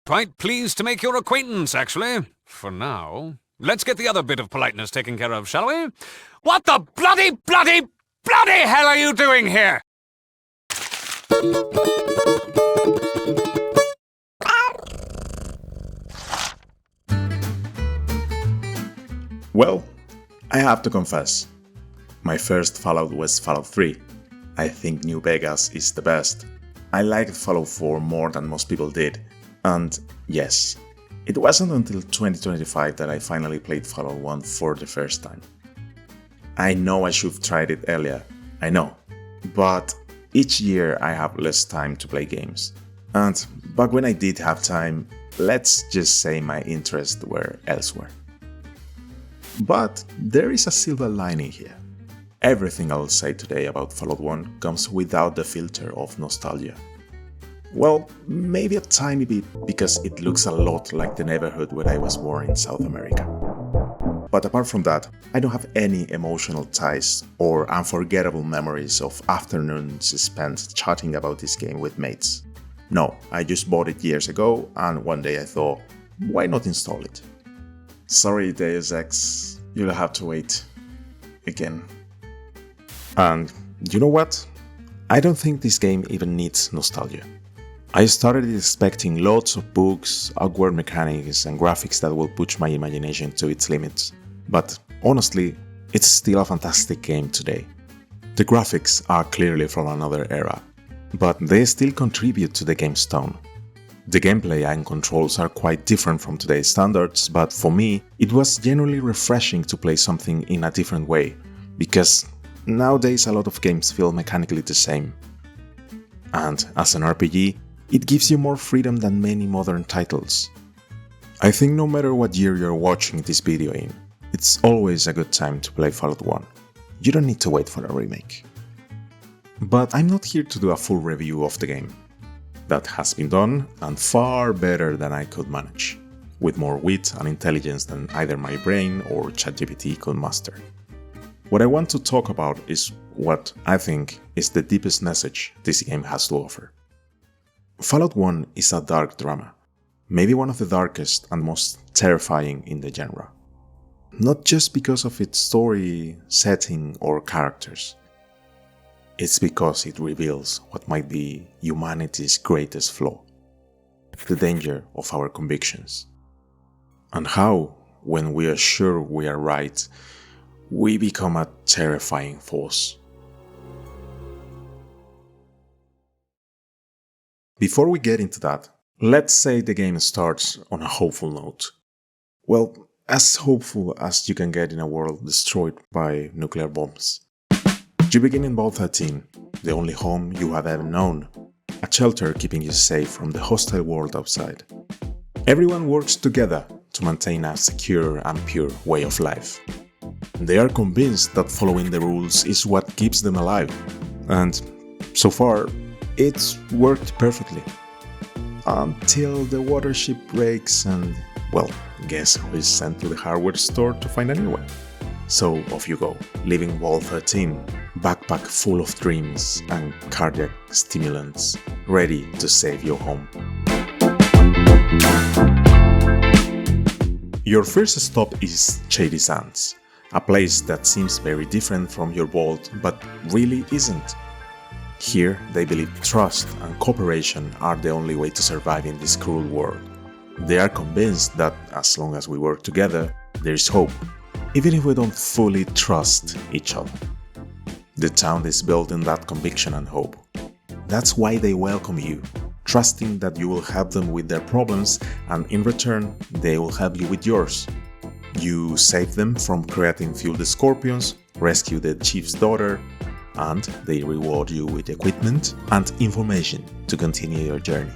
Quite pleased to make your acquaintance, actually. For now. Let's get the other bit of politeness taken care of, shall we? What the bloody hell are you doing here? Well, I have to confess. My first Fallout was Fallout 3. I think New Vegas is the best. I liked Fallout 4 more than most people did. And yes, it wasn't until 2025 that I finally played Fallout 1 for the first time. I know I should have tried it earlier, I know. But each year I have less time to play games. And back when I did have time, let's just say my interests were elsewhere. But there is a silver lining here. Everything I'll say today about Fallout 1 comes without the filter of nostalgia. Well, maybe a tiny bit because it looks a lot like the neighborhood where I was born in South America. But apart from that, I don't have any emotional ties or unforgettable memories of afternoons spent chatting about this game with mates. No, I just bought it years ago and one day I thought, why not install it? Sorry Deus Ex, you'll have to wait. Again. And you know what? I don't think this game even needs nostalgia. I started expecting lots of books, awkward mechanics and graphics that will push my imagination to its limits. But honestly, it's still a fantastic game today. The graphics are clearly from another era, but they still contribute to the game's tone. The gameplay and controls are quite different from today's standards, but for me, it was genuinely refreshing to play something in a different way, because nowadays a lot of games feel mechanically the same. And as an RPG, it gives you more freedom than many modern titles. I think no matter what year you're watching this video in, it's always a good time to play Fallout 1. You don't need to wait for a remake. But I'm not here to do a full review of the game. That has been done, and far better than I could manage, with more wit and intelligence than either my brain or ChatGPT could master. What I want to talk about is what I think is the deepest message this game has to offer. Fallout 1 is a dark drama, maybe one of the darkest and most terrifying in the genre. Not just because of its story, setting, or characters. It's because it reveals what might be humanity's greatest flaw, the danger of our convictions, and how, when we are sure we are right, we become a terrifying force. Before we get into that, let's say the game starts on a hopeful note. Well, as hopeful as you can get in a world destroyed by nuclear bombs. You begin in Vault 13, the only home you have ever known, a shelter keeping you safe from the hostile world outside. Everyone works together to maintain a secure and pure way of life. They are convinced that following the rules is what keeps them alive, and so far, it's worked perfectly. Until the water ship breaks and, well, guess who is sent to the hardware store to find a new one? So off you go, leaving Vault 13, backpack full of dreams and cardiac stimulants, ready to save your home. Your first stop is Shady Sands, a place that seems very different from your vault, but really isn't. Here, they believe trust and cooperation are the only way to survive in this cruel world. They are convinced that as long as we work together, there is hope, even if we don't fully trust each other. The town is built in that conviction and hope. That's why they welcome you, trusting that you will help them with their problems and in return, they will help you with yours. You save them from creating fuel the scorpions, rescue the chief's daughter, and they reward you with equipment and information to continue your journey.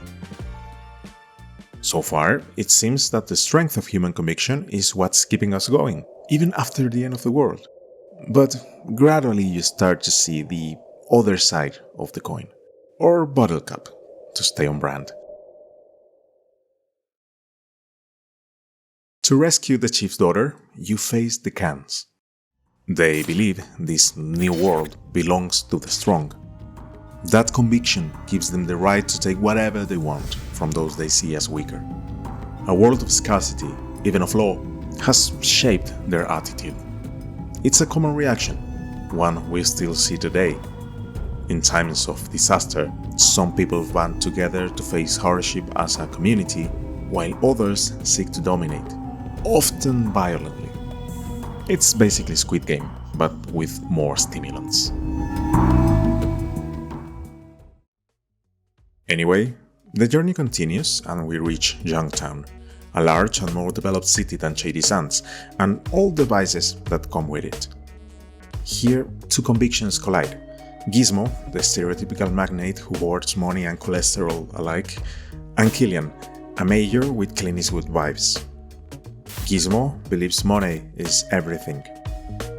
So far, it seems that the strength of human conviction is what's keeping us going, even after the end of the world. But gradually you start to see the other side of the coin, or bottle cap, to stay on brand. To rescue the chief's daughter, you face the Khans. They believe this new world belongs to the strong. That conviction gives them the right to take whatever they want from those they see as weaker. A world of scarcity, even of law, has shaped their attitude. It's a common reaction, one we still see today. In times of disaster, some people band together to face hardship as a community, while others seek to dominate, often violently. It's basically Squid Game, but with more stimulants. Anyway, the journey continues and we reach Youngtown, a large and more developed city than Shady Sands, and all the vices that come with it. Here, two convictions collide. Gizmo, the stereotypical magnate who hoards money and cholesterol alike, and Killian, a mayor with Clint Eastwood vibes. Gizmo believes money is everything.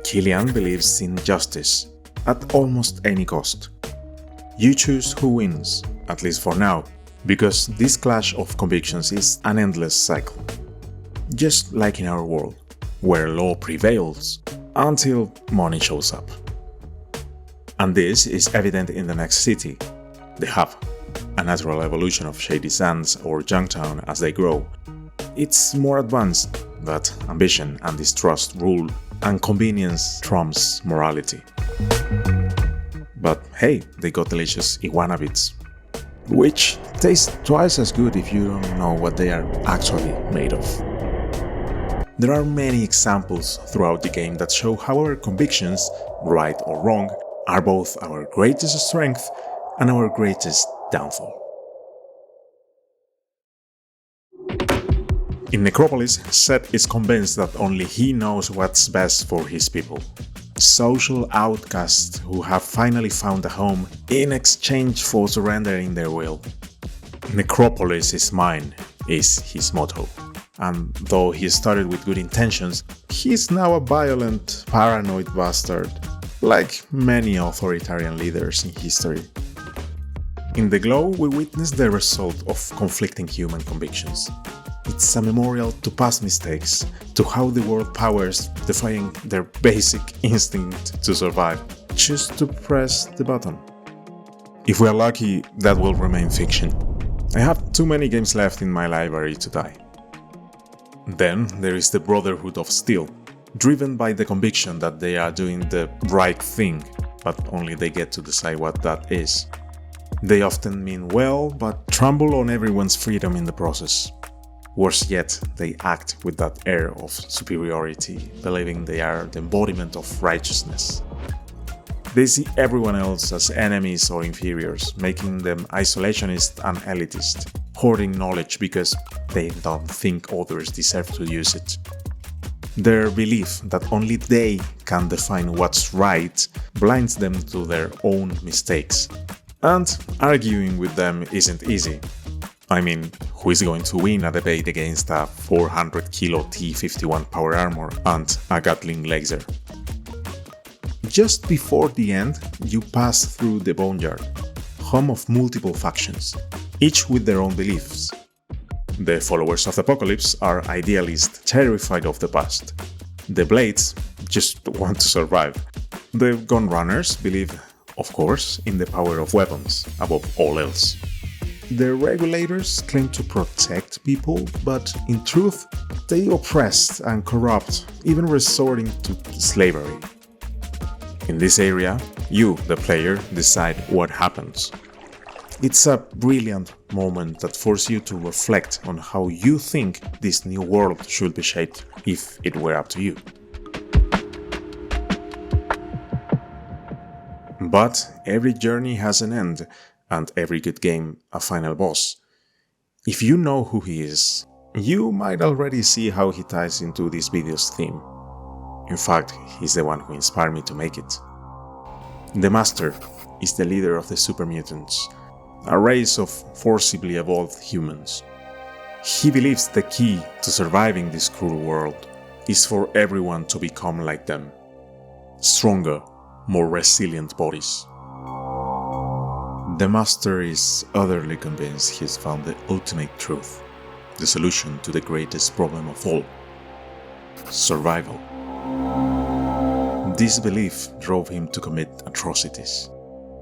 Killian believes in justice, at almost any cost. You choose who wins, at least for now, because this clash of convictions is an endless cycle. Just like in our world, where law prevails until money shows up. And this is evident in the next city, the Hub, a natural evolution of Shady Sands or Youngtown as they grow. It's more advanced, but ambition and distrust rule, and convenience trumps morality. But hey, they got delicious iguana bits, which taste twice as good if you don't know what they are actually made of. There are many examples throughout the game that show how our convictions, right or wrong, are both our greatest strength and our greatest downfall. In Necropolis, Seth is convinced that only he knows what's best for his people. Social outcasts who have finally found a home in exchange for surrendering their will. Necropolis is mine, is his motto. And though he started with good intentions, he's now a violent, paranoid bastard, like many authoritarian leaders in history. In The Glow, we witness the result of conflicting human convictions. It's a memorial to past mistakes, to how the world powers, defying their basic instinct to survive, choose to press the button. If we are lucky, that will remain fiction. I have too many games left in my library to die. Then there is the Brotherhood of Steel, driven by the conviction that they are doing the right thing, but only they get to decide what that is. They often mean well, but trample on everyone's freedom in the process. Worse yet, they act with that air of superiority, believing they are the embodiment of righteousness. They see everyone else as enemies or inferiors, making them isolationist and elitist, hoarding knowledge because they don't think others deserve to use it. Their belief that only they can define what's right blinds them to their own mistakes. And arguing with them isn't easy. I mean, who is going to win a debate against a 400 kilo T-51 power armor and a Gatling laser? Just before the end, you pass through the Boneyard, home of multiple factions, each with their own beliefs. The followers of the Apocalypse are idealists terrified of the past. The Blades just want to survive. The Gun Runners believe, of course, in the power of weapons above all else. The Regulators claim to protect people, but in truth, they oppress and corrupt, even resorting to slavery. In this area, you, the player, decide what happens. It's a brilliant moment that forces you to reflect on how you think this new world should be shaped if it were up to you. But every journey has an end, and every good game a final boss. If you know who he is, you might already see how he ties into this video's theme. In fact, he's the one who inspired me to make it. The Master is the leader of the Super Mutants, a race of forcibly evolved humans. He believes the key to surviving this cruel world is for everyone to become like them. Stronger, more resilient bodies. The Master is utterly convinced he's found the ultimate truth, the solution to the greatest problem of all: survival. This belief drove him to commit atrocities,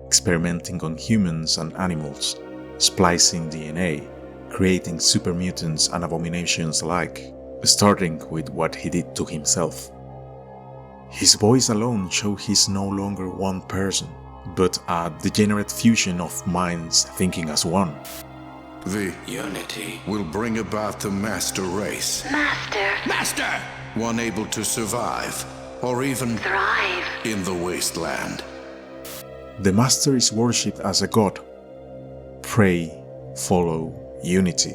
experimenting on humans and animals, splicing DNA, creating super mutants and abominations alike, starting with what he did to himself. His voice alone showed he's no longer one person, but a degenerate fusion of minds thinking as one. The unity will bring about the master race. Master! One able to survive, or even Thrive! in the wasteland. The Master is worshipped as a god. Pray, follow, unity.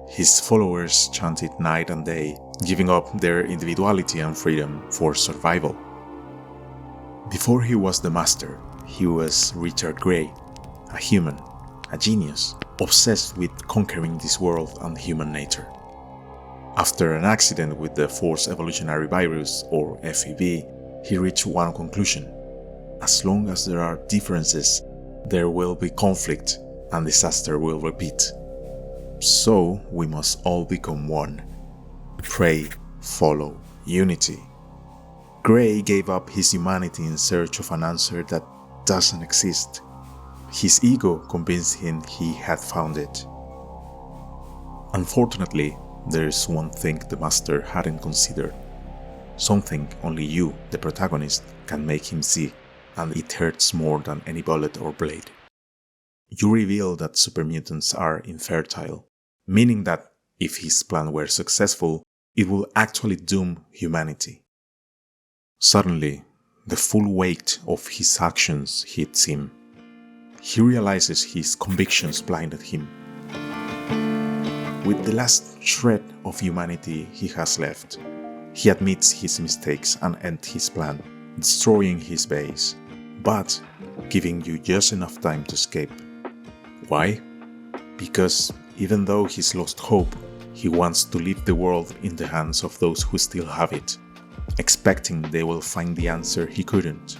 His followers chanted night and day, giving up their individuality and freedom for survival. Before he was the Master, he was Richard Grey, a human, a genius, obsessed with conquering this world and human nature. After an accident with the Forced Evolutionary Virus, or FEV, he reached one conclusion. As long as there are differences, there will be conflict and disaster will repeat. So we must all become one. Pray, follow, unity. Grey gave up his humanity in search of an answer that doesn't exist. His ego convinced him he had found it. Unfortunately, there is one thing the Master hadn't considered. Something only you, the protagonist, can make him see, and it hurts more than any bullet or blade. You reveal that super mutants are infertile, meaning that if his plan were successful, it will actually doom humanity. Suddenly, the full weight of his actions hits him. He realizes his convictions blinded him. With the last shred of humanity he has left, he admits his mistakes and ends his plan, destroying his base, but giving you just enough time to escape. Why? Because even though he's lost hope, he wants to leave the world in the hands of those who still have it, expecting they will find the answer he couldn't,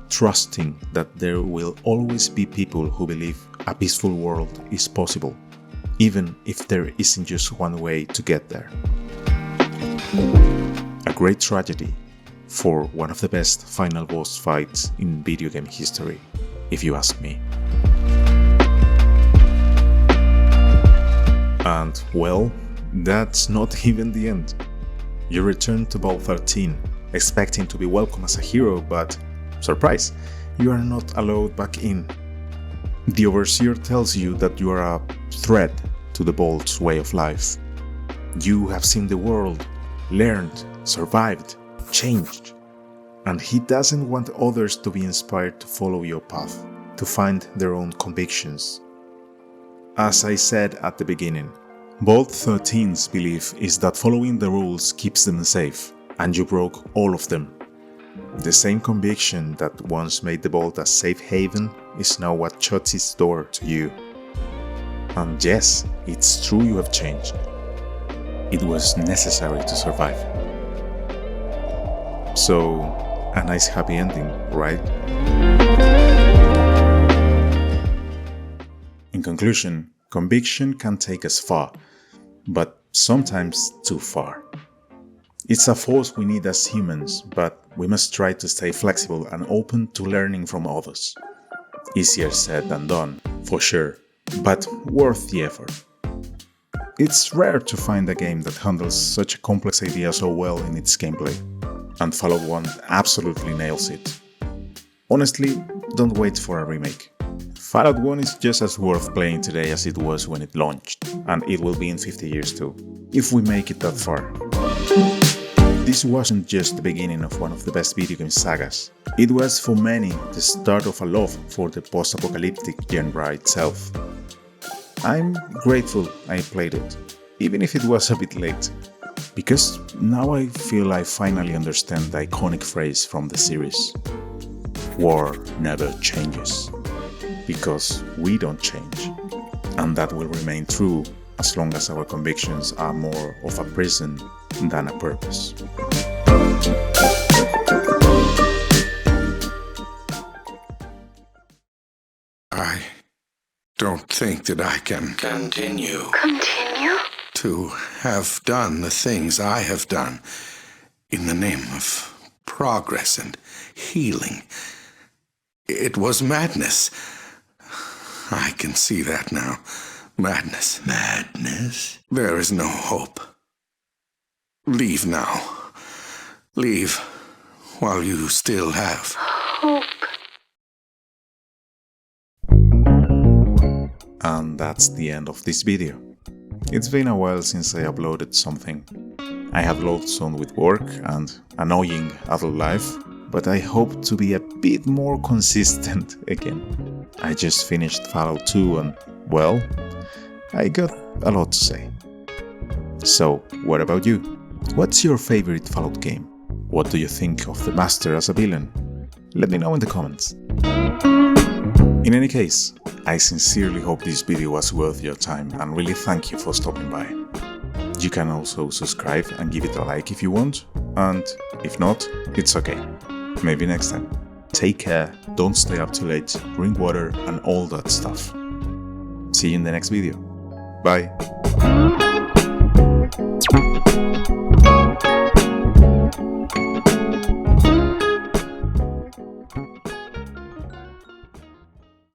trusting that there will always be people who believe a peaceful world is possible, even if there isn't just one way to get there. A great tragedy for one of the best final boss fights in video game history, if you ask me. And well, that's not even the end. You return to Vault 13, expecting to be welcomed as a hero, but surprise, you are not allowed back in. The Overseer tells you that you are a threat to the Vault's way of life. You have seen the world, learned, survived, changed, and he doesn't want others to be inspired to follow your path, to find their own convictions. As I said at the beginning, Vault 13's belief is that following the rules keeps them safe, and you broke all of them. The same conviction that once made the Vault a safe haven is now what shuts its door to you. And yes, it's true you have changed. It was necessary to survive. So, a nice happy ending, right? In conclusion, conviction can take us far, but sometimes too far. It's a force we need as humans, but we must try to stay flexible and open to learning from others. Easier said than done, for sure, but worth the effort. It's rare to find a game that handles such a complex idea so well in its gameplay, and Fallout 1 absolutely nails it. Honestly, don't wait for a remake. Fallout 1 is just as worth playing today as it was when it launched, and it will be in 50 years too, if we make it that far. This wasn't just the beginning of one of the best video game sagas. It was for many the start of a love for the post-apocalyptic genre itself. I'm grateful I played it, even if it was a bit late, because now I feel I finally understand the iconic phrase from the series. War never changes, because we don't change, and that will remain true as long as our convictions are more of a prison than a purpose. I don't think that I can Continue. to have done the things I have done in the name of progress and healing. It was madness. I can see that now. Madness. Madness? There is no hope. Leave now. Leave while you still have. And that's the end of this video. It's been a while since I uploaded something. I have loads on with work and annoying adult life, but I hope to be a bit more consistent again. I just finished Fallout 2 and, well, I got a lot to say. So, what about you? What's your favorite Fallout game? What do you think of the Master as a villain? Let me know in the comments. In any case, I sincerely hope this video was worth your time and really thank you for stopping by. You can also subscribe and give it a like if you want, and if not, it's okay. Maybe next time. Take care, don't stay up too late, drink water and all that stuff. See you in the next video. Bye.